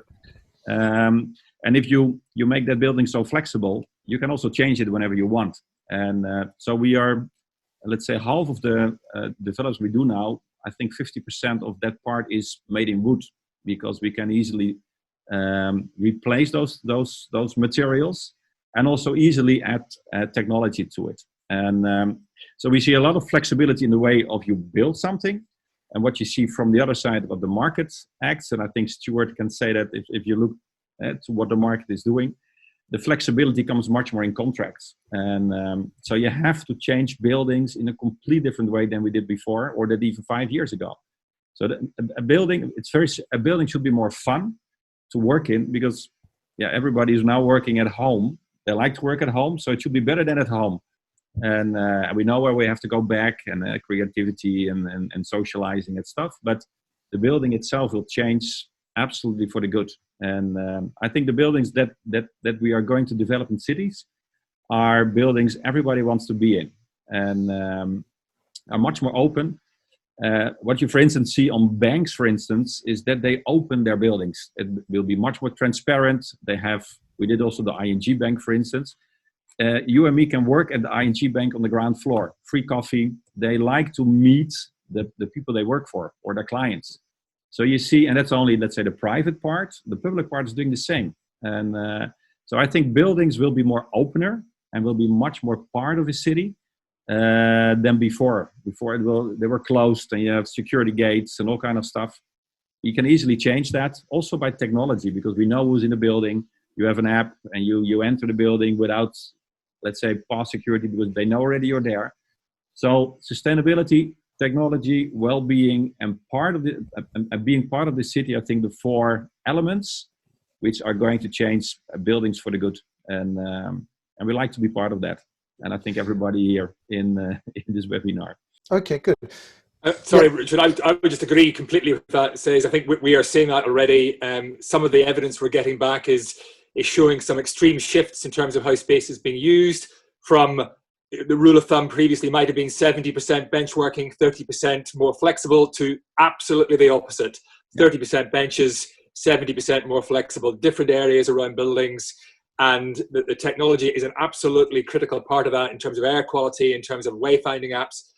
and if you make that building so flexible, you can also change it whenever you want. And so we are, let's say, half of the developments we do now, I think 50% of that part is made in wood, because we can easily replace those materials and also easily add technology to it. And so we see a lot of flexibility in the way of you build something. And what you see from the other side of the market acts, and I think Stewart can say that if you look to what the market is doing, the flexibility comes much more in contracts. And so you have to change buildings in a completely different way than we did before, or that even 5 years ago. So a building should be more fun to work in, because everybody is now working at home. They like to work at home, so it should be better than at home. And we know where we have to go back, and creativity and socializing and stuff. But the building itself will change absolutely for the good. And I think the buildings that we are going to develop in cities are buildings everybody wants to be in, and are much more open. What you, for instance, see on banks, for instance, is that they open their buildings. It will be much more transparent. We did also the ING Bank, for instance. You and me can work at the ING Bank on the ground floor. Free coffee. They like to meet the people they work for or their clients. So you see, and that's only, let's say, the private part. The public part is doing the same. And so I think buildings will be more opener and will be much more part of a city than before. Before they were closed, and you have security gates and all kind of stuff. You can easily change that also by technology, because we know who's in the building. You have an app, and you enter the building without, let's say, past security, because they know already you're there. So sustainability, technology, well-being, and being part of the city, I think the 4 elements which are going to change buildings for the good. And we like to be part of that. And I think everybody here in this webinar. Okay, good. Sorry, Richard, I would just agree completely with that. Says, I think we are seeing that already. Some of the evidence we're getting back is showing some extreme shifts in terms of how space is being used. From the rule of thumb previously might have been 70% benchworking, 30% more flexible, to absolutely the opposite. 30% benches, 70% more flexible, different areas around buildings. And the technology is an absolutely critical part of that in terms of air quality, in terms of wayfinding apps.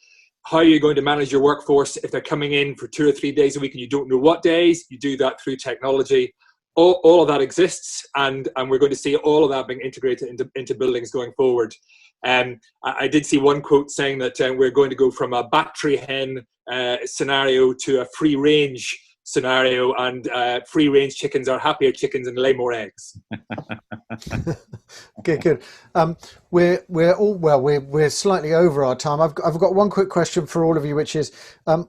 How are you going to manage your workforce if they're coming in for 2 or 3 days a week and you don't know what days? You do that through technology. All of that exists, and we're going to see all of that being integrated into buildings going forward. I did see one quote saying that we're going to go from a battery hen scenario to a free range scenario, and free range chickens are happier chickens and lay more eggs. Okay, good. We're slightly over our time. I've got one quick question for all of you, which is,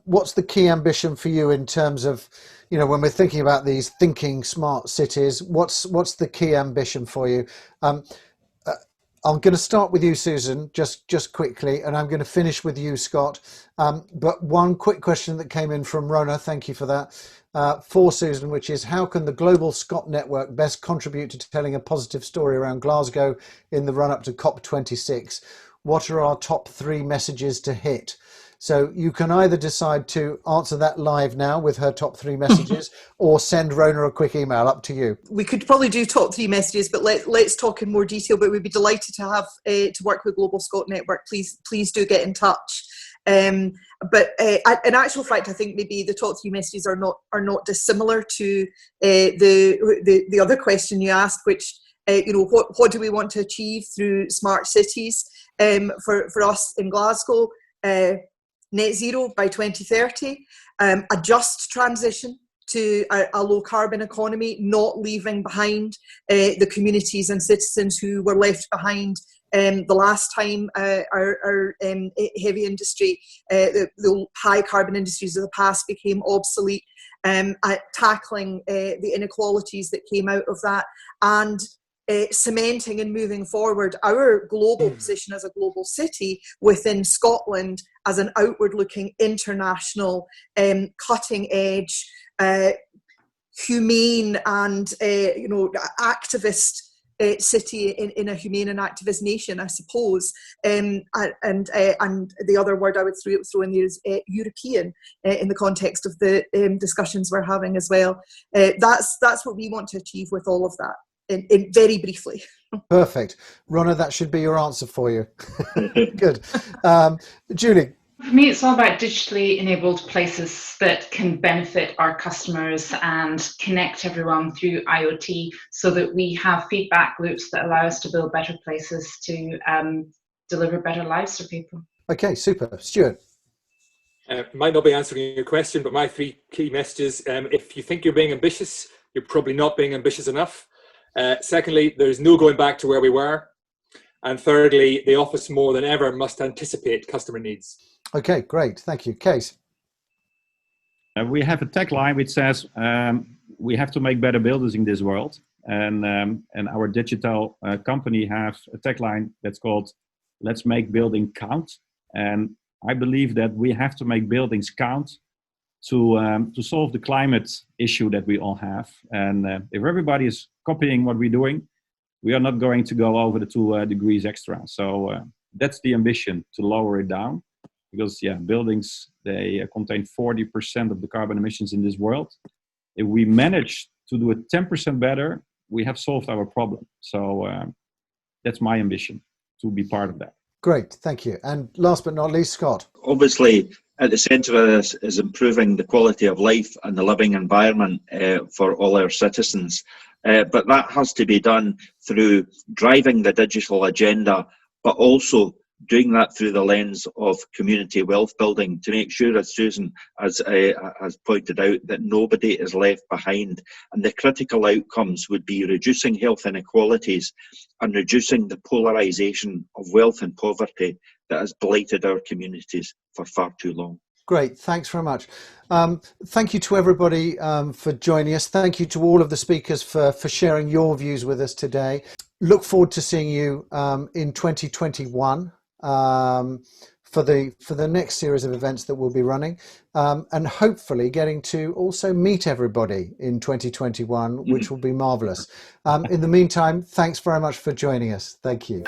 what's the key ambition for you in terms of, when we're thinking about these thinking smart cities? What's the key ambition for you? I'm going to start with you, Susan, just quickly, and I'm going to finish with you, Scott. But one quick question that came in from Rona, thank you for that, for Susan, which is, how can the Global Scott Network best contribute to telling a positive story around Glasgow in the run-up to COP26? What are our top 3 messages to hit? So you can either decide to answer that live now with her top 3 messages, or send Rona a quick email. Up to you. We could probably do top 3 messages, but let's talk in more detail. But we'd be delighted to have to work with Global Scott Network. Please do get in touch. But in actual fact, I think maybe the top 3 messages are not dissimilar to the other question you asked, which what do we want to achieve through smart cities? For us in Glasgow. Net zero by 2030, a just transition to a low carbon economy, not leaving behind the communities and citizens who were left behind the last time our heavy industry, the high carbon industries of the past became obsolete, at tackling the inequalities that came out of that, and cementing and moving forward our global position as a global city within Scotland as an outward-looking, international, cutting-edge, humane and activist city in a humane and activist nation, I suppose. And the other word I would throw in there is European, in the context of the discussions we're having as well. That's what we want to achieve with all of that. In very briefly. Perfect. Rona, that should be your answer for you. Good. Julie. For me, it's all about digitally enabled places that can benefit our customers and connect everyone through IoT, so that we have feedback loops that allow us to build better places to deliver better lives for people. Okay, super. Stewart. Might not be answering your question, but my three key messages: if you think you're being ambitious, you're probably not being ambitious enough. Secondly, there's no going back to where we were. And thirdly, the office more than ever must anticipate customer needs. Okay, great. Thank you. Cees. We have a tagline which says we have to make better buildings in this world. And our digital company have a tagline that's called "Let's make building count." And I believe that we have to make buildings count to solve the climate issue that we all have. And if everybody is copying what we're doing, we are not going to go over the 2 degrees extra. So that's the ambition, to lower it down. Because buildings, they contain 40% of the carbon emissions in this world. If we manage to do it 10% better, we have solved our problem. So that's my ambition, to be part of that. Great, thank you. And last but not least, Scott. Obviously, at the centre of this is improving the quality of life and the living environment for all our citizens. But that has to be done through driving the digital agenda, but also doing that through the lens of community wealth building, to make sure, as Susan has pointed out, that nobody is left behind. And the critical outcomes would be reducing health inequalities and reducing the polarisation of wealth and poverty that has blighted our communities for far too long. Great, thanks very much. Thank you to everybody for joining us. Thank you to all of the speakers for sharing your views with us today. Look forward to seeing you in 2021 for the next series of events that we'll be running, and hopefully getting to also meet everybody in 2021, which will be marvellous. In the meantime, thanks very much for joining us. Thank you.